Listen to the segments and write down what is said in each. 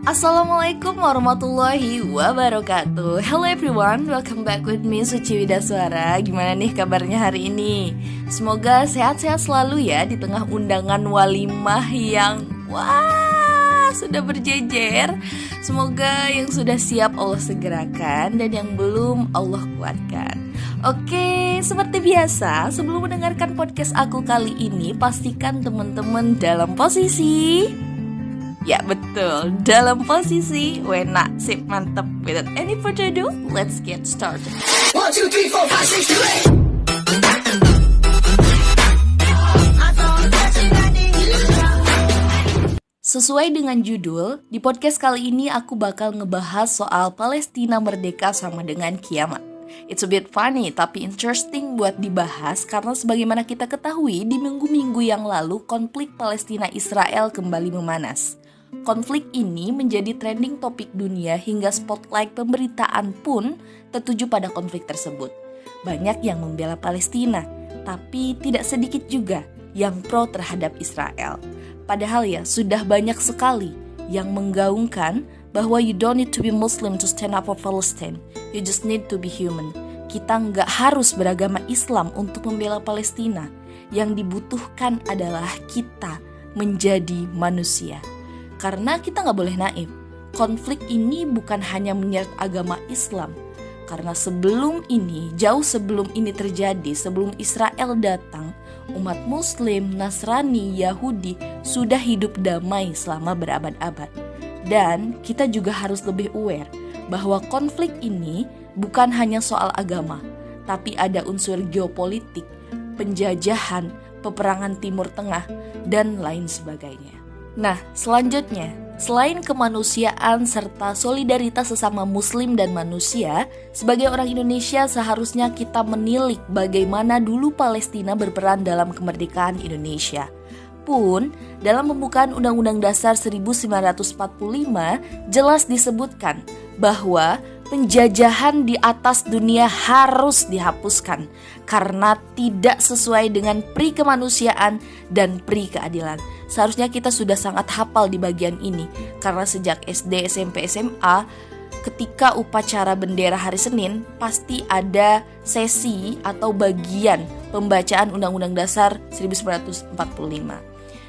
Assalamualaikum warahmatullahi wabarakatuh. Hello everyone, welcome back with me Suci Widaswara. Gimana nih kabarnya hari ini? Semoga sehat-sehat selalu ya di tengah undangan walimah yang sudah berjejer. Semoga yang sudah siap Allah segerakan dan yang belum Allah kuatkan. Oke, seperti biasa sebelum mendengarkan podcast aku kali ini, pastikan teman-teman dalam posisi, ya betul, dalam posisi wena, sip, mantep. Without any further ado, let's get started. 1, 2, 3, 4, 5, 6, 7, 8. Sesuai dengan judul, di podcast kali ini aku bakal ngebahas soal Palestina merdeka sama dengan kiamat. It's a bit funny tapi interesting buat dibahas karena sebagaimana kita ketahui di minggu-minggu yang lalu konflik Palestina-Israel kembali memanas. Konflik ini menjadi trending topik dunia hingga spotlight pemberitaan pun tertuju pada konflik tersebut. Banyak yang membela Palestina, tapi tidak sedikit juga yang pro terhadap Israel. Padahal ya sudah banyak sekali yang menggaungkan bahwa you don't need to be Muslim to stand up for Palestine. You just need to be human. Kita nggak harus beragama Islam untuk membela Palestina. Yang dibutuhkan adalah kita menjadi manusia. Karena kita nggak boleh naif. Konflik ini bukan hanya menyeret agama Islam. Karena jauh sebelum ini terjadi, sebelum Israel datang, umat Muslim, Nasrani, Yahudi sudah hidup damai selama berabad-abad. Dan kita juga harus lebih aware bahwa konflik ini bukan hanya soal agama, tapi ada unsur geopolitik, penjajahan, peperangan Timur Tengah, dan lain sebagainya. Nah, selanjutnya, selain kemanusiaan serta solidaritas sesama muslim dan manusia, sebagai orang Indonesia seharusnya kita menilik bagaimana dulu Palestina berperan dalam kemerdekaan Indonesia. Pun, dalam pembukaan Undang-Undang Dasar 1945 jelas disebutkan bahwa penjajahan di atas dunia harus dihapuskan karena tidak sesuai dengan pri kemanusiaan dan pri keadilan. Seharusnya kita sudah sangat hafal di bagian ini karena sejak SD, SMP, SMA ketika upacara bendera hari Senin pasti ada sesi atau bagian pembacaan Undang-Undang Dasar 1945.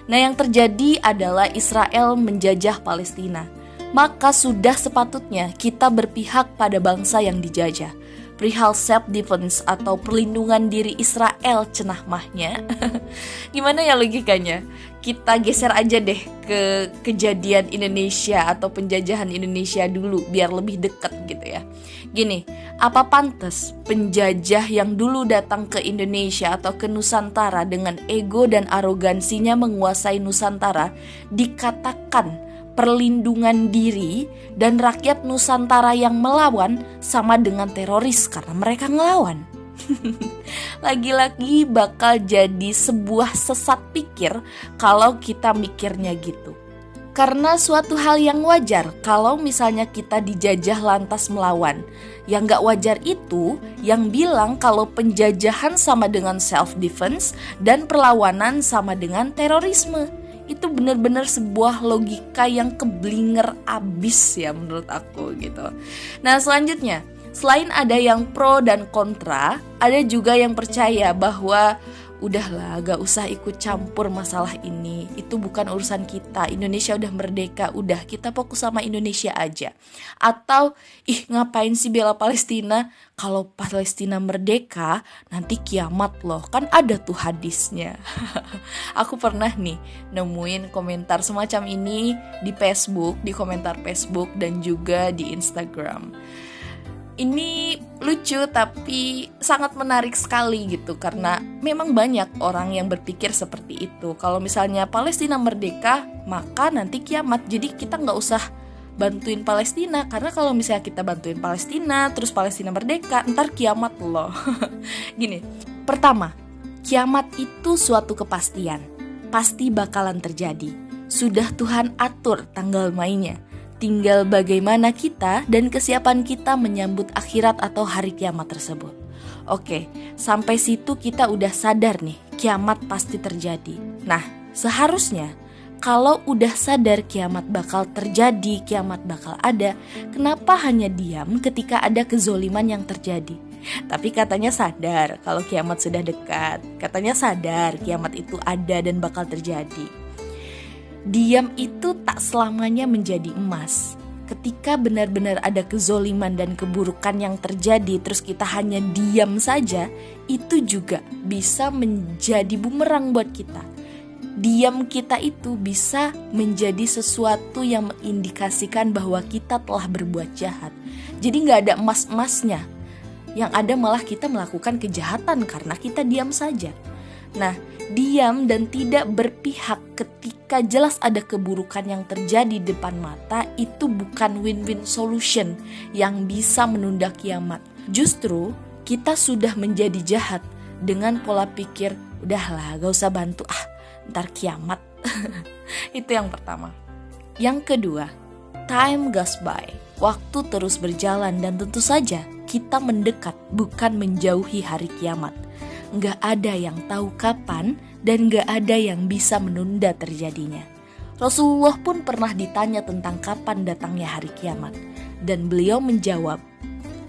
Nah, yang terjadi adalah Israel menjajah Palestina. Maka sudah sepatutnya kita berpihak pada bangsa yang dijajah. Perihal self-defense atau perlindungan diri Israel cenah mahnya. Gimana ya logikanya? Kita geser aja deh ke kejadian Indonesia atau penjajahan Indonesia dulu biar lebih dekat gitu ya. Gini, apa pantas penjajah yang dulu datang ke Indonesia atau ke Nusantara dengan ego dan arogansinya menguasai Nusantara dikatakan perlindungan diri dan rakyat Nusantara yang melawan sama dengan teroris karena mereka ngelawan? Lagi-lagi bakal jadi sebuah sesat pikir kalau kita mikirnya gitu. Karena suatu hal yang wajar kalau misalnya kita dijajah lantas melawan. Yang gak wajar itu yang bilang kalau penjajahan sama dengan self-defense dan perlawanan sama dengan terorisme. Itu benar-benar sebuah logika yang keblinger abis ya menurut aku gitu. Nah, selanjutnya, selain ada yang pro dan kontra, ada juga yang percaya bahwa udahlah gak usah ikut campur masalah ini. Itu bukan urusan kita. Indonesia udah merdeka, udah kita fokus sama Indonesia aja. Atau ngapain sih bela Palestina? Kalau Palestina merdeka nanti kiamat loh. Kan ada tuh hadisnya. Aku pernah nih nemuin komentar semacam ini di Facebook, di komentar Facebook dan juga di Instagram. Ini lucu tapi sangat menarik sekali gitu karena memang banyak orang yang berpikir seperti itu. Kalau misalnya Palestina merdeka maka nanti kiamat, jadi kita nggak usah bantuin Palestina karena kalau misalnya kita bantuin Palestina terus Palestina merdeka ntar kiamat loh. Gini, pertama, kiamat itu suatu kepastian, pasti bakalan terjadi. Sudah Tuhan atur tanggal mainnya. Tinggal bagaimana kita dan kesiapan kita menyambut akhirat atau hari kiamat tersebut. Oke, sampai situ kita udah sadar nih, kiamat pasti terjadi. Nah, seharusnya Kalau udah sadar kiamat bakal terjadi, kiamat bakal ada, kenapa hanya diam ketika ada kezoliman yang terjadi? Tapi katanya sadar kalau kiamat sudah dekat. Katanya sadar kiamat itu ada dan bakal terjadi. Diam itu tak selamanya menjadi emas. Ketika benar-benar ada kezoliman dan keburukan yang terjadi, terus kita hanya diam saja, itu juga bisa menjadi bumerang buat kita. Diam kita itu bisa menjadi sesuatu yang mengindikasikan bahwa kita telah berbuat jahat. Jadi gak ada emas-emasnya. Yang ada malah kita melakukan kejahatan karena kita diam saja. Nah, diam dan tidak berpihak ketika jelas ada keburukan yang terjadi di depan mata itu bukan win-win solution yang bisa menunda kiamat. Justru kita sudah menjadi jahat dengan pola pikir, udahlah gak usah bantu, ntar kiamat. Itu yang pertama. Yang kedua, time goes by. Waktu terus berjalan dan tentu saja kita mendekat bukan menjauhi hari kiamat. Gak ada yang tahu kapan dan gak ada yang bisa menunda terjadinya. Rasulullah pun pernah ditanya tentang kapan datangnya hari kiamat. Dan beliau menjawab,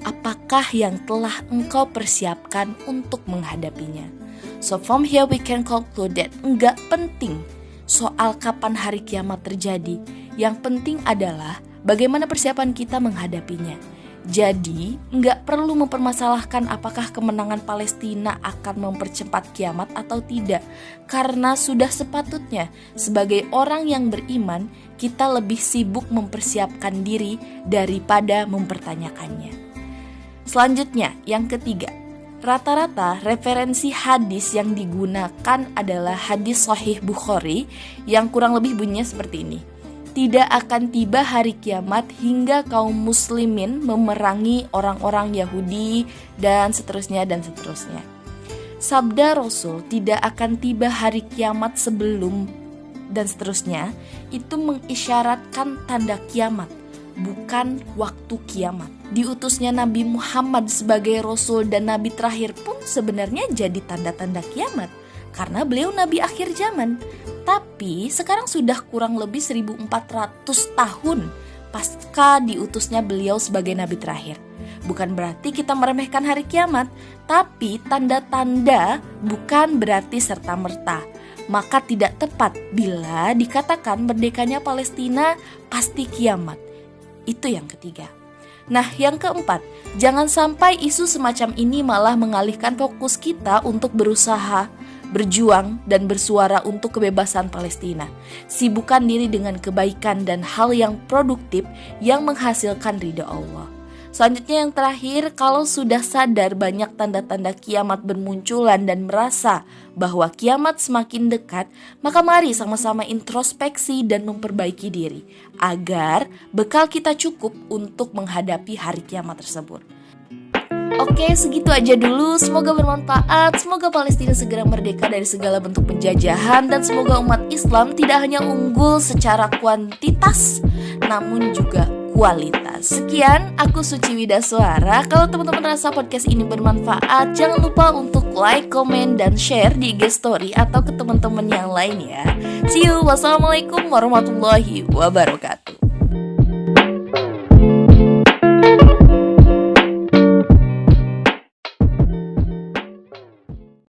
apakah yang telah engkau persiapkan untuk menghadapinya? So from here we can conclude that enggak penting soal kapan hari kiamat terjadi. Yang penting adalah bagaimana persiapan kita menghadapinya. Jadi enggak perlu mempermasalahkan apakah kemenangan Palestina akan mempercepat kiamat atau tidak. Karena sudah sepatutnya sebagai orang yang beriman kita lebih sibuk mempersiapkan diri daripada mempertanyakannya. Selanjutnya yang ketiga. Rata-rata referensi hadis yang digunakan adalah hadis Sahih Bukhari yang kurang lebih bunyinya seperti ini. Tidak akan tiba hari kiamat hingga kaum muslimin memerangi orang-orang Yahudi dan seterusnya dan seterusnya. Sabda Rasul tidak akan tiba hari kiamat sebelum dan seterusnya itu mengisyaratkan tanda kiamat, bukan waktu kiamat. Diutusnya Nabi Muhammad sebagai Rasul dan Nabi terakhir pun sebenarnya jadi tanda-tanda kiamat karena beliau Nabi akhir zaman. Tapi sekarang sudah kurang lebih 1400 tahun pasca diutusnya beliau sebagai Nabi terakhir. Bukan berarti kita meremehkan hari kiamat, tapi tanda-tanda bukan berarti serta-merta. Maka tidak tepat bila dikatakan merdekanya Palestina pasti kiamat. Itu yang ketiga. Nah, yang keempat, jangan sampai isu semacam ini malah mengalihkan fokus kita untuk berusaha, berjuang, dan bersuara untuk kebebasan Palestina. Sibukkan diri dengan kebaikan dan hal yang produktif yang menghasilkan ridha Allah. Selanjutnya yang terakhir, kalau sudah sadar banyak tanda-tanda kiamat bermunculan dan merasa bahwa kiamat semakin dekat, maka mari sama-sama introspeksi dan memperbaiki diri agar bekal kita cukup untuk menghadapi hari kiamat tersebut. Oke, segitu aja dulu. Semoga bermanfaat. Semoga Palestina segera merdeka dari segala bentuk penjajahan dan semoga umat Islam tidak hanya unggul secara kuantitas namun juga kualitas. Sekian, aku Suci Widasuara. Kalau teman-teman rasa podcast ini bermanfaat, jangan lupa untuk like, komen, dan share di IG story atau ke teman-teman yang lain ya. See you. Wassalamualaikum warahmatullahi wabarakatuh.